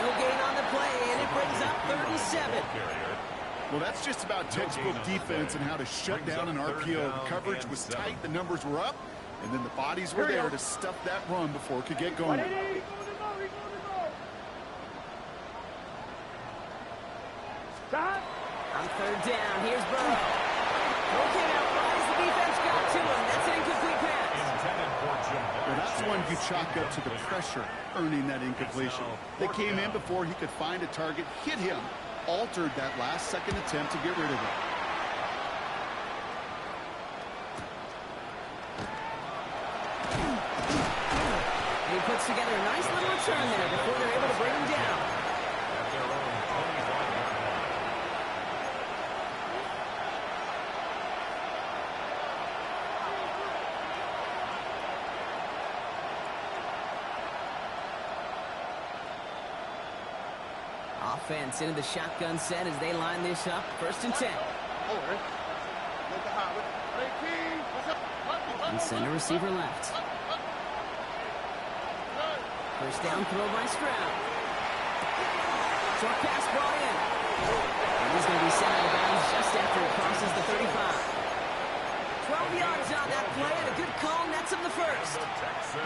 No gain on the play, and it brings up 3rd and 7. Well, that's just about textbook defense and how to shut down an RPO. The coverage was tight, the numbers were up, and then the bodies were there to stuff that run before it could get going. Stop. On 3rd down, here's Burrow. Okay, now Rise, the defense got to him. That's an incomplete pass. Well, that's one you chalk up to the pressure earning that incompletion. They came in before he could find a target, hit him, altered that last-second attempt to get rid of it. He puts together a nice little return there before they're able to bring him down. Offense into the shotgun set as they line this up. 1st and 10. And center receiver left. 1st down throw by Stroud. Short pass brought in. And he's going to be sent out of bounds just after it crosses the 35. 12 yards on that play, and a good call nets him the 1st.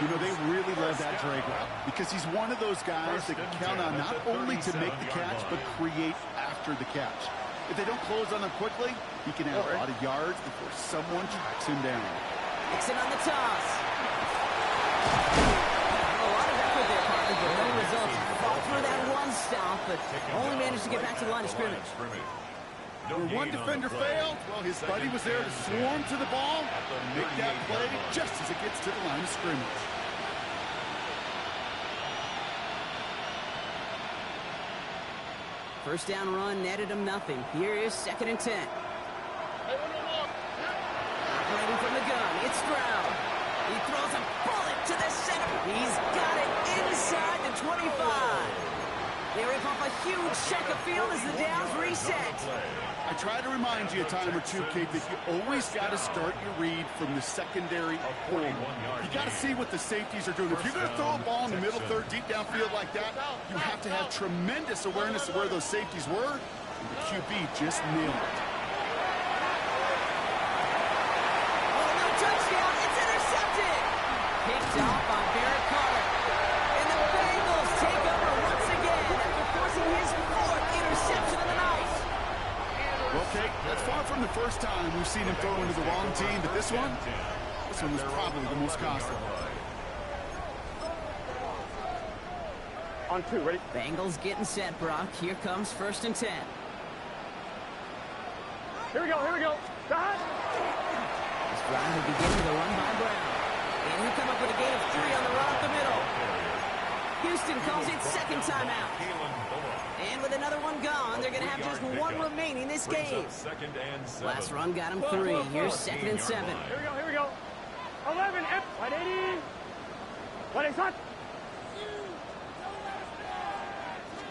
You know, they really love that drag route because he's one of those guys that can count on not only to make the catch, but create after the catch. If they don't close on him quickly, he can have a lot of yards before someone tracks him down. Nixon on the toss. A lot of effort there, partner, but no results. Fought through that one stop, but only managed to get back to the line of scrimmage. Where one defender failed, well, his buddy was there to swarm to the ball and make that play just as it gets to the line of scrimmage. First down run netted him nothing. Here is 2nd and 10. Operating from the gun, it's Stroud. He throws a bullet to the center. He's got it inside the 25. They rip off a huge chunk of field as the downs reset. I try to remind you a time or two, Kate, that you always got to start your read from the secondary forward. You got to see what the safeties are doing. If you're going to throw a ball in the middle third, deep downfield like that, you have to have tremendous awareness of where those safeties were The QB just nailed it. Oh, no touchdown. It's intercepted. Picked off by Barrett Carter. And the Bengals take over once again after forcing his 4th interception of the night. Well, Kate, that's far from the first time we've seen him throw into the wrong team, but this one was probably the most costly. On 2, ready? Bengals getting set, Brock. Here comes 1st and 10. Here we go, here we go. Stop. This drive will begin with a run by Brown. And he'll come up with a gain of 3 on the run up the middle. Houston calls it 2nd timeout. And with another one gone, they're going to have just 1 remaining this game. Last run got him 3. Here's 2nd and 7. Here we go, here we go. 11, F, 180. 180, stop.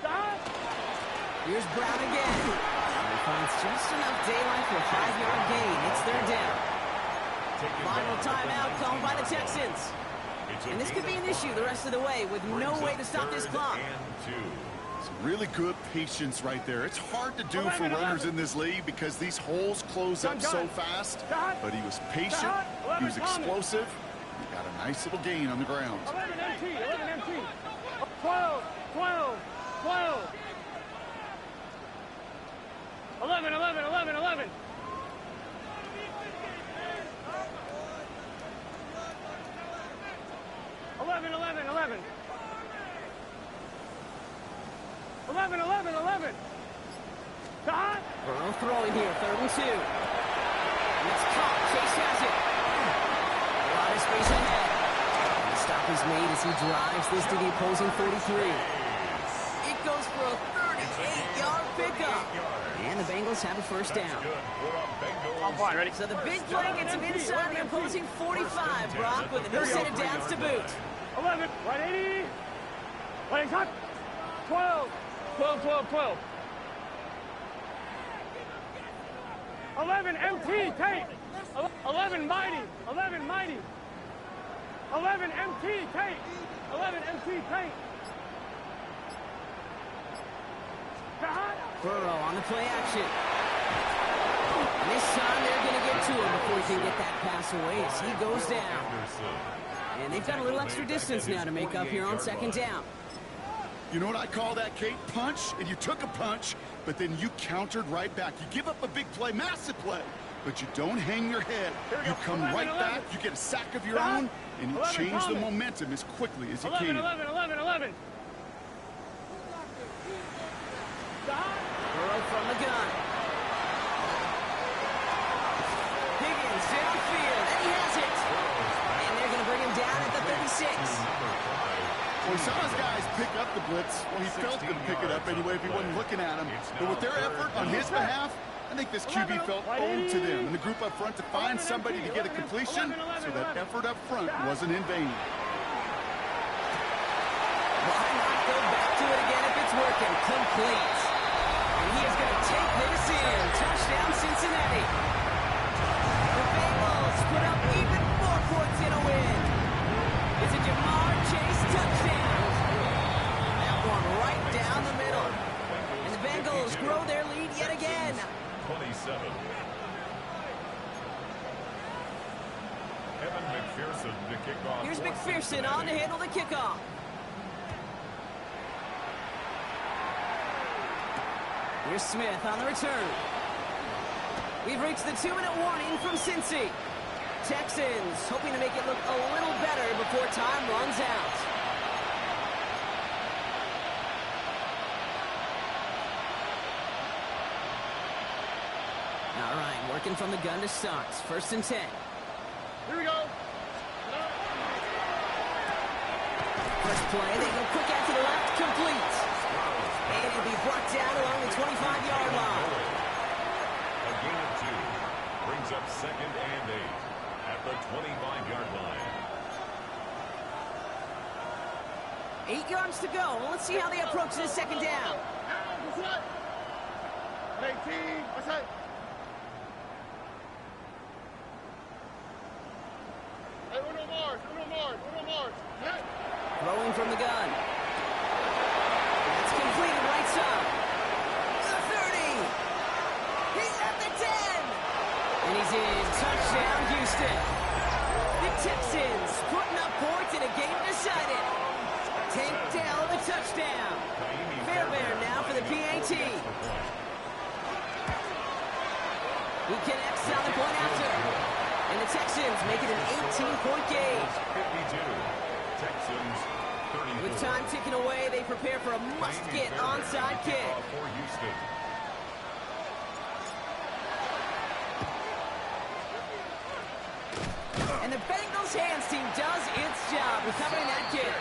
Stop. Here's Brown again. He finds just enough daylight for a 5-yard gain. It's 3rd down. Final timeout called by the Texans. And this could be an issue the rest of the way with no way to stop this clock. Some really good patience right there. It's hard to do for runners in this league because these holes close up so fast. But he was patient. He was explosive. He got a nice little gain on the ground. 11 MT, 11 MT. 12, 12, 12. 11, 11, 11, 11. 11, 11, 11. 11, 11, 11. Stop. Burrow throwing here, 3rd and 2. And it's caught. Chase has it. A lot of space ahead. The stop is made as he drives this to the opposing 43. It goes for a 38-yard pickup. And the Bengals have a 1st down. I'm fine, ready? So the big play gets him inside the opposing 45, Brock, with a new set of downs to boot. 11, 180. 180, stop. 12, 12, 12, 12. 11 MT, take. 11 mighty, 11 mighty. 11 MT, take. 11 MT, take. Burrow on the play action. And this time they're going to get to him before he can get that pass away as he goes down. And they've got a little extra distance now to make up here on 2nd down. You know what I call that, Kate? Punch, and you took a punch, but then you countered right back. You give up a big play, massive play, but you don't hang your head. You come right back, you get a sack of your own, and you change the momentum as quickly as you can. 11, 11, 11. Burrow from the gun. Higgins downfield, and he has it. And they're going to bring him down at the 36. Well, he saw his guys pick up the blitz. Well, he felt them pick it up anyway if he wasn't looking at him. But with their effort on his behalf, I think this QB felt owed to them and the group up front to find somebody to get a completion, so that effort up front wasn't in vain. Why not go back to it again if it's working? Complete. And he is going to take this in. Touchdown, Cincinnati. The Bengals put up even more points in a win. It's a Jamar Chase touchdown. That one right down the middle. And the Bengals grow their lead yet again. 27. Evan McPherson to kick off. Here's McPherson on to handle the kickoff. Here's Smith on the return. We've reached the 2-minute warning from Cincy. Texans hoping to make it look a little better before time runs out. All right, working from the gun to start. 1st and 10. Here we go. First play, they go quick out to the left, complete. And it'll be brought down along the 25-yard line. A gain of 2 brings up 2nd and 8 at the 25-yard line. 8 yards to go. Well, let's see how they approach this 2nd down. 18, what's that? Hey, Uno Mars. Throwing from the gun. That's completed right side. The 30. he's in. Touchdown, Houston. The Texans putting up points in a game decided. Tank Dell, the touchdown. Fairbairn now for the PAT. He connects on the point after. And the Texans make it an 18-point game. 52. Texans 34. With time ticking away, they prepare for a must-get onside kick. For Houston. And the Bengals hands team does its job recovering that kick.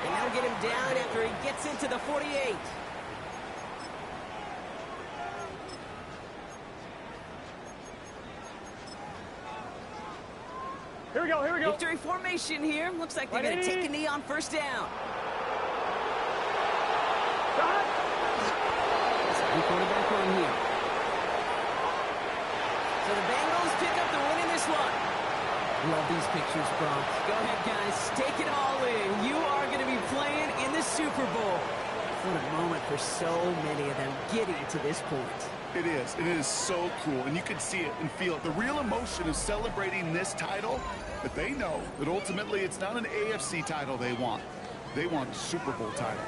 And that'll get him down after he gets into the 48. Here we go, here we go. Victory formation here. Looks like they're going to take a knee on first down. Quarterback run here. So the Bengals pick up the win in this one. Love these pictures, Bronx. Go ahead, guys. Take it all in. You are going to be playing in the Super Bowl. What a moment for so many of them getting to this point. It is. And it is so cool. And you can see it and feel it. The real emotion of celebrating this title, but they know that ultimately it's not an AFC title they want. They want a Super Bowl title.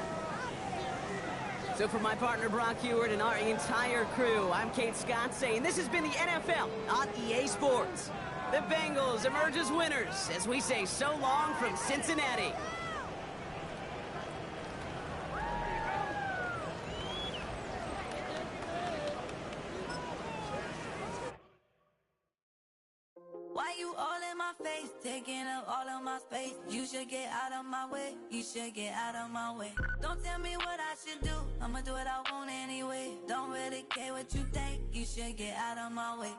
So for my partner, Brock Heward, and our entire crew, I'm Kate Scott saying this has been the NFL on EA Sports. The Bengals emerge as winners as we say so long from Cincinnati. Why you all in my face, taking up all of my space? You should get out of my way, you should get out of my way. Don't tell me what I should do, I'ma do what I want anyway. Don't really care what you think, you should get out of my way.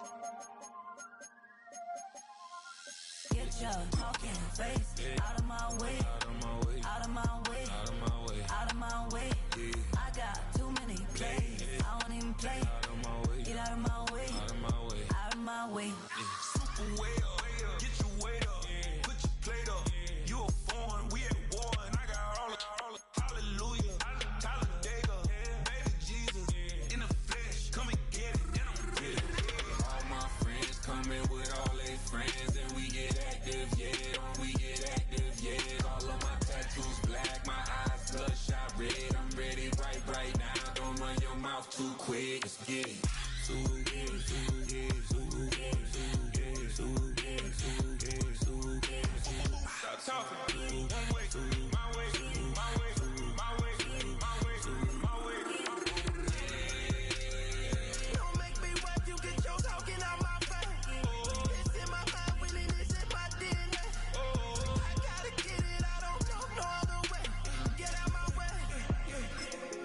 Get your talking face out of my way, out of my way, out of my way, out of my way. I got too many plays, I don't even play. Get out of my way, out of my way, out of my way. Way up, get your weight up, put your plate up. You a foreign, we at war, and I got all the hallelujah, Talladega, baby Jesus, in the flesh, come and get it, and I'm with it. All my friends coming with all their friends, and we get active, yeah, we get active, yeah. All of my tattoos black, my eyes bloodshot red, I'm ready right now. Don't run your mouth too quick, let's get it. Stop talking. One way, my way, my way, my way, my way, my way. Don't make me rap, you get your talking out my face. It's in my mind, winning is in my DNA. I gotta get it, I don't know no other way. Get out my way.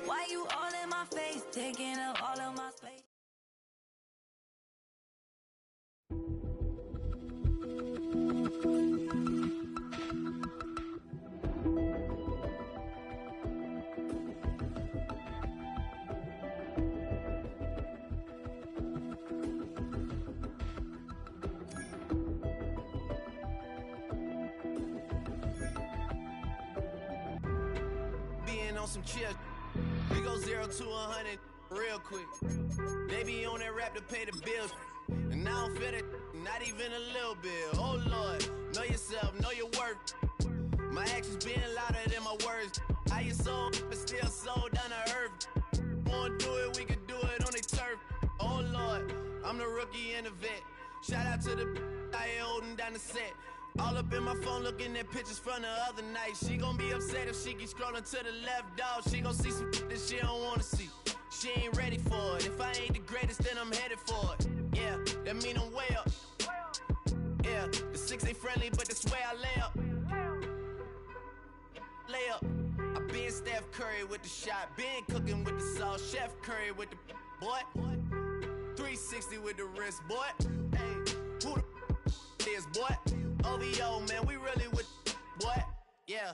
Why you all in my face, taking up all of my space? On some chill, we go 0 to 100 real quick. They be on that rap to pay the bills, and I don't feel it, not even a little bit. Oh Lord, know yourself, know your worth. My actions being louder than my words. How you soul, but still soul down to earth. Wanna do it, we can do it on the turf. Oh Lord, I'm the rookie and the vet. Shout out to the I ain't holding down the set. All up in my phone looking at pictures from the other night. She gon' be upset if she keeps scrolling to the left, dog. She gon' see some that she don't wanna see. She ain't ready for it. If I ain't the greatest, then I'm headed for it. Yeah, that mean I'm way up. Yeah, the 6 ain't friendly, but that's where I lay up. Lay up. I been Steph Curry with the shot. Been cooking with the sauce. Chef Curry with the boy. 360 with the wrist, boy. Hey, who the is, boy? OVO, man, we really with boy. Yeah,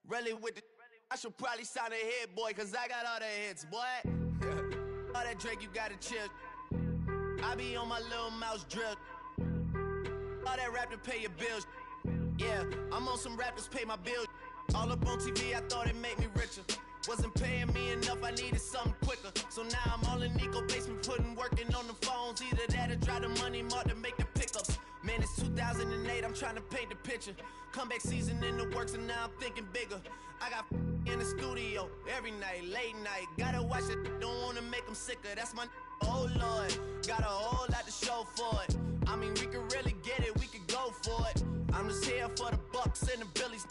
really with the. I should probably sign a hit, boy, cause I got all the hits, boy. All that Drake, you gotta chill. I be on my little mouse drip. All that rap to pay your bills. Yeah, I'm on some rappers pay my bills. All up on TV, I thought it made me richer. Wasn't paying me enough, I needed something quicker. So now I'm all in Nico basement, working on the phones. Either that or try the money mark to make the pickups. Man, it's 2008, I'm trying to paint the picture. Comeback season in the works and now I'm thinking bigger. I got in the studio every night, late night. Gotta watch it, don't wanna make them sicker. That's my oh Lord, got a whole lot to show for it. I mean, we could really get it, we could go for it. I'm just here for the Bucks and the Billies.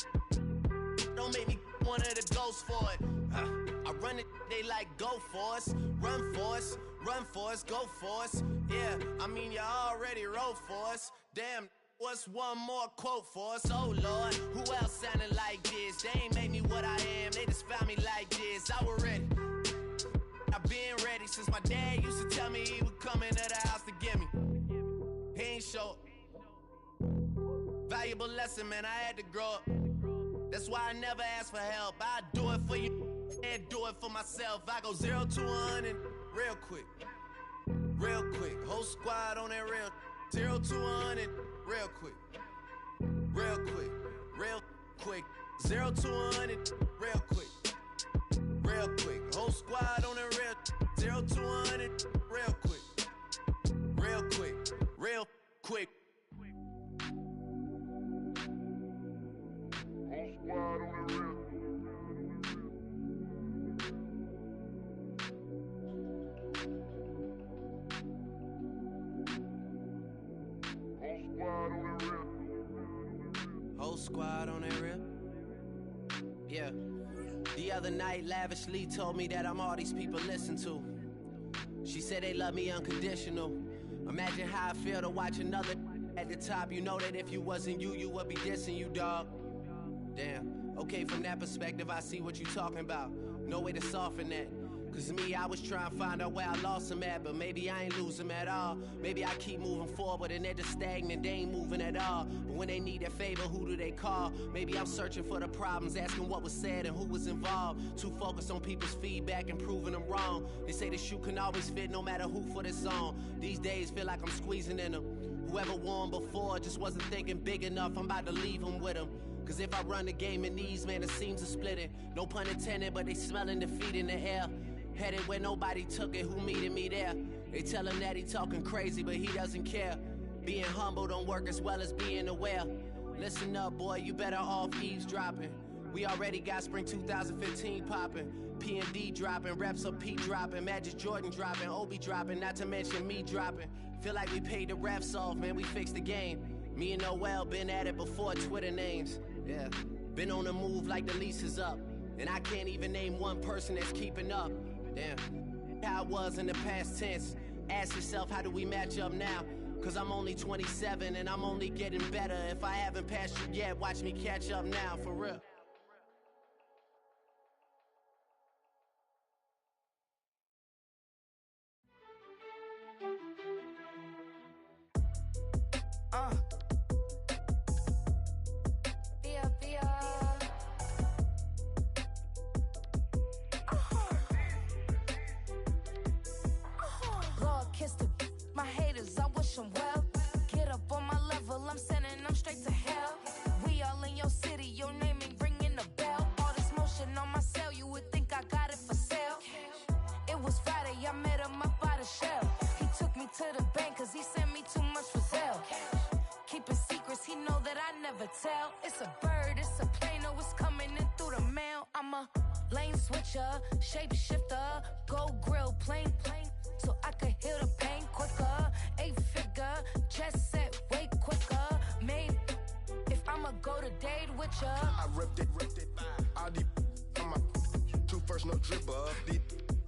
Don't make me one of the ghosts for it. I run it, they like go for us, run for us, go for us. Yeah, I mean you already wrote for us. Damn, what's one more quote for us? Oh Lord, who else sounded like this? They ain't made me what I am, they just found me like this. I was ready, I've been ready since my dad used to tell me he would come into the house to get me. He ain't show up. Valuable lesson, man, I had to grow up. That's why I never ask for help. I do it for you and do it for myself. I go 0 to 100 real quick. Real quick. Whole squad on that real. 0 to 100 real quick. Real quick. Real quick. 0 to 100 real quick. Real quick. Whole squad on that real. 0 to 100 real quick. Real quick. Real quick. Whole squad on that real. Yeah. The other night, Lavishly told me that I'm all these people listen to. She said they love me unconditional. Imagine how I feel to watch another at the top. You know that if you wasn't you, you would be dissing you, dog. Damn. Okay, from that perspective, I see what you talking about. No way to soften that. Cause me, I was trying to find out where I lost them at, but maybe I ain't lose them at all. Maybe I keep moving forward and they're just stagnant, they ain't moving at all. But when they need a favor, who do they call? Maybe I'm searching for the problems, asking what was said and who was involved. Too focused on people's feedback and proving them wrong. They say the shoe can always fit no matter who for this song. These days feel like I'm squeezing in them. Whoever won before just wasn't thinking big enough, I'm about to leave them with them. Cause if I run the game in these, man, the seams are splitting. No pun intended, but they smelling defeat in the air. Headed where nobody took it, who meeted me there? They tell him that he talking crazy, but he doesn't care. Being humble don't work as well as being aware. Listen up, boy, you better off eavesdropping. We already got spring 2015 popping. P&D dropping, reps up P dropping, Magic Jordan dropping, Obi dropping, not to mention me dropping. Feel like we paid the refs off, man, we fixed the game. Me and Noel been at it before Twitter names. Yeah, been on the move like the lease is up. And I can't even name one person that's keeping up. Damn, how I was in the past tense. Ask yourself, how do we match up now? Cause I'm only 27 and I'm only getting better. If I haven't passed you yet, watch me catch up now, for real. Well, get up on my level, I'm sending them straight to hell. We all in your city, your name ain't ringing the bell. All this motion on my cell, you would think I got it for sale. It was Friday, I met him up by the shell. He took me to the bank cause he sent me too much for Zelle. Keeping secrets, he know that I never tell. It's a bird, it's a plane, oh, it's coming in through the mail. I'm a lane switcher, shapeshifter, go grill, plane, so I could heal the pain quicker. 8-figure, chest set way quicker. Made if I'ma go to date with ya. I ripped it. All these on my two first, no dribble. These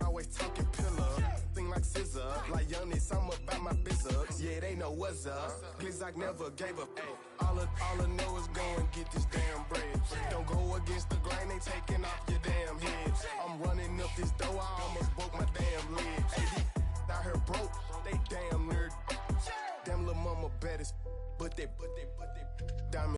always talking pillar. Thing like scissor. Like youngest, I'm about my business. Yeah, they know what's up. Glizzock never gave up. All I know is go and get this damn bread. Don't go against the grain, they taking off your damn head. I'm running up this door, I almost broke my damn leg. Hey, out here broke, they damn nerd. Damn little mama bad as, but they diamond.